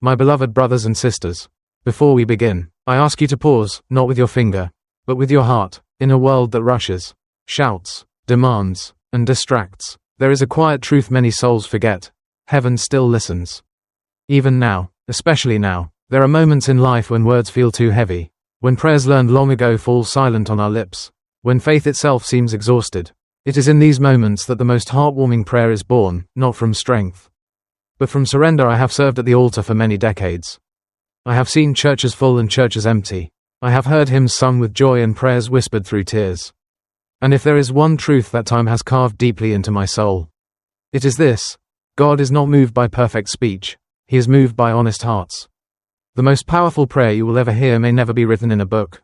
My beloved brothers and sisters, before we begin, I ask you to pause, not with your finger, but with your heart. In a world that rushes, shouts, demands, and distracts, there is a quiet truth many souls forget. Heaven still listens. Even now, especially now, there are moments in life when words feel too heavy, when prayers learned long ago fall silent on our lips, when faith itself seems exhausted. It is in these moments that the most heartwarming prayer is born, not from strength, but from surrender. I have served at the altar for many decades. I have seen churches full and churches empty. I have heard hymns sung with joy and prayers whispered through tears. And if there is one truth that time has carved deeply into my soul, it is this: God is not moved by perfect speech, He is moved by honest hearts. The most powerful prayer you will ever hear may never be written in a book,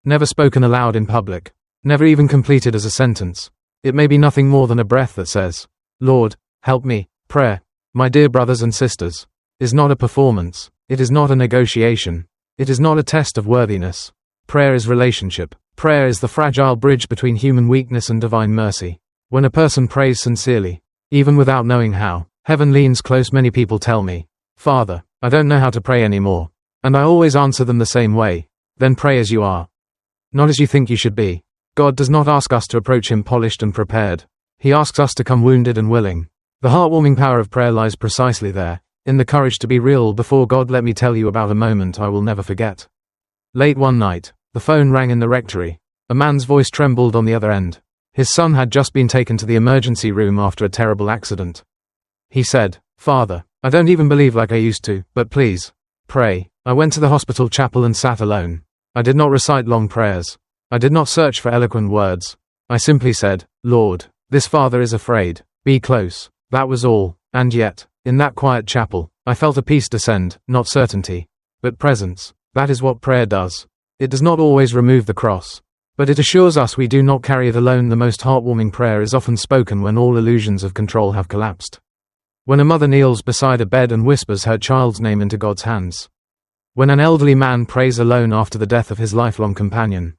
never spoken aloud in public, never even completed as a sentence. It may be nothing more than a breath that says, "Lord, help me." Prayer, my dear brothers and sisters, is not a performance. It is not a negotiation. It is not a test of worthiness. Prayer is relationship. Prayer is the fragile bridge between human weakness and divine mercy. When a person prays sincerely, even without knowing how, heaven leans close. Many people tell me, "Father, I don't know how to pray anymore." And I always answer them the same way: then pray as you are, not as you think you should be. God does not ask us to approach Him polished and prepared. He asks us to come wounded and willing. The heartwarming power of prayer lies precisely there, in the courage to be real before God. Let me tell you about a moment I will never forget. Late one night, the phone rang in the rectory. A man's voice trembled on the other end. His son had just been taken to the emergency room after a terrible accident. He said, "Father, I don't even believe like I used to, but please, pray." I went to the hospital chapel and sat alone. I did not recite long prayers. I did not search for eloquent words. I simply said, "Lord, this father is afraid. Be close." That was all. And yet, in that quiet chapel, I felt a peace descend, not certainty, but presence. That is what prayer does. It does not always remove the cross, but it assures us we do not carry it alone. The most heartwarming prayer is often spoken when all illusions of control have collapsed. When a mother kneels beside a bed and whispers her child's name into God's hands. When an elderly man prays alone after the death of his lifelong companion.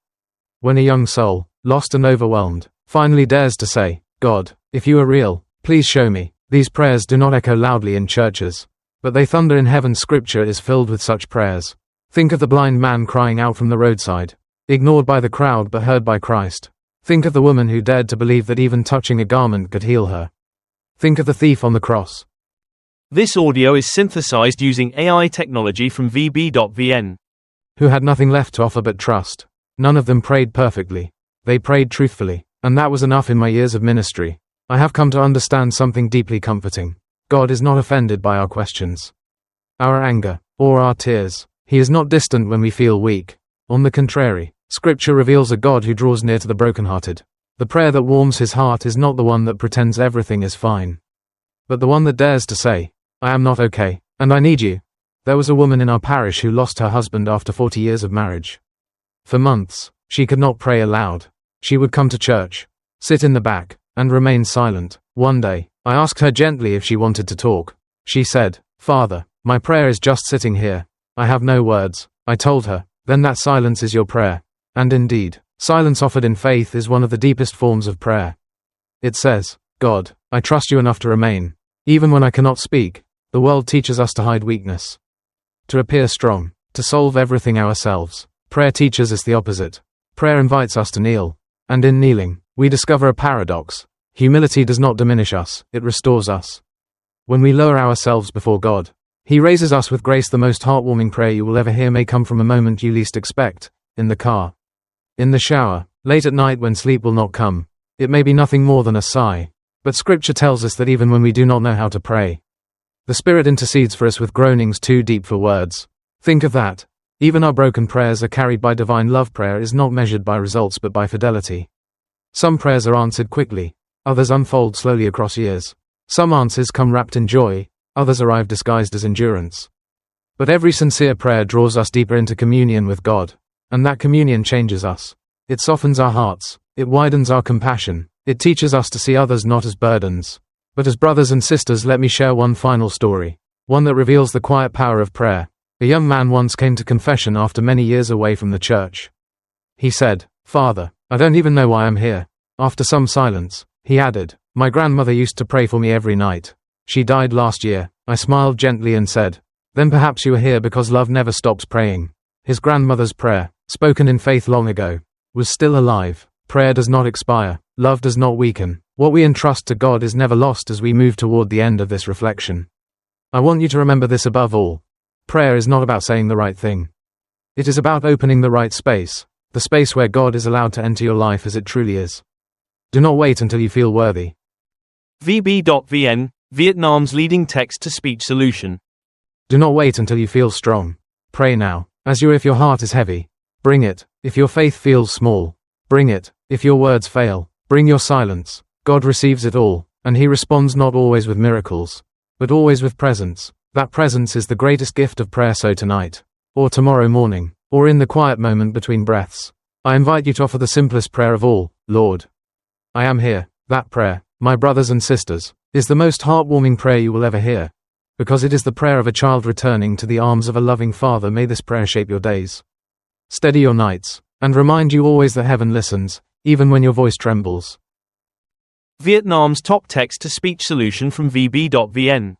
When a young soul, lost and overwhelmed, finally dares to say, "God, if you are real, please show me." These prayers do not echo loudly in churches, but they thunder in heaven. Scripture is filled with such prayers. Think of the blind man crying out from the roadside, ignored by the crowd but heard by Christ. Think of the woman who dared to believe that even touching a garment could heal her. Think of the thief on the cross. This audio is synthesized using AI technology from VB.VN. Who had nothing left to offer but trust. None of them prayed perfectly. They prayed truthfully, and that was enough. In my years of ministry, I have come to understand something deeply comforting. God is not offended by our questions, our anger, or our tears. He is not distant when we feel weak. On the contrary, Scripture reveals a God who draws near to the brokenhearted. The prayer that warms His heart is not the one that pretends everything is fine, but the one that dares to say, "I am not okay, and I need you." There was a woman in our parish who lost her husband after 40 years of marriage. For months, she could not pray aloud. She would come to church, sit in the back, and remain silent. One day, I asked her gently if she wanted to talk. She said, "Father, my prayer is just sitting here. I have no words." I told her, "Then that silence is your prayer." And indeed, silence offered in faith is one of the deepest forms of prayer. It says, "God, I trust you enough to remain, even when I cannot speak." The world teaches us to hide weakness, to appear strong, to solve everything ourselves. Prayer teaches us the opposite. Prayer invites us to kneel, and in kneeling, we discover a paradox. Humility does not diminish us, it restores us. When we lower ourselves before God, He raises us with grace. The most heartwarming prayer you will ever hear may come from a moment you least expect, in the car, in the shower, late at night when sleep will not come. It may be nothing more than a sigh, but Scripture tells us that even when we do not know how to pray, the Spirit intercedes for us with groanings too deep for words. Think of that. Even our broken prayers are carried by divine love. Prayer is not measured by results but by fidelity. Some prayers are answered quickly, others unfold slowly across years. Some answers come wrapped in joy, others arrive disguised as endurance. But every sincere prayer draws us deeper into communion with God, and that communion changes us. It softens our hearts, it widens our compassion, it teaches us to see others not as burdens, but as brothers and sisters. Let me share one final story, one that reveals the quiet power of prayer. A young man once came to confession after many years away from the church. He said, "Father, I don't even know why I'm here." After some silence, he added, "My grandmother used to pray for me every night. She died last year." I smiled gently and said, Then perhaps you are here because love never stops praying. His grandmother's prayer, spoken in faith long ago, was still alive. Prayer does not expire. Love does not weaken. What we entrust to God is never lost as we move toward the end of this reflection. I want you to remember this above all. Prayer is not about saying the right thing. It is about opening the right space, the space where God is allowed to enter your life as it truly is. Do not wait until you feel worthy. VB.VN, Vietnam's leading text-to-speech solution. Do not wait until you feel strong. Pray now, if your heart is heavy. Bring it. If your faith feels small, bring it. If your words fail, bring your silence. God receives it all, and He responds not always with miracles, but always with presence. That presence is the greatest gift of prayer. So tonight, or tomorrow morning, or in the quiet moment between breaths, I invite you to offer the simplest prayer of all. Lord, I am here. That prayer, my brothers and sisters, is the most heartwarming prayer you will ever hear, because it is the prayer of a child returning to the arms of a loving Father. May this prayer shape your days, steady your nights, and remind you always that heaven listens, even when your voice trembles. Vietnam's top text-to-speech solution from VB.VN.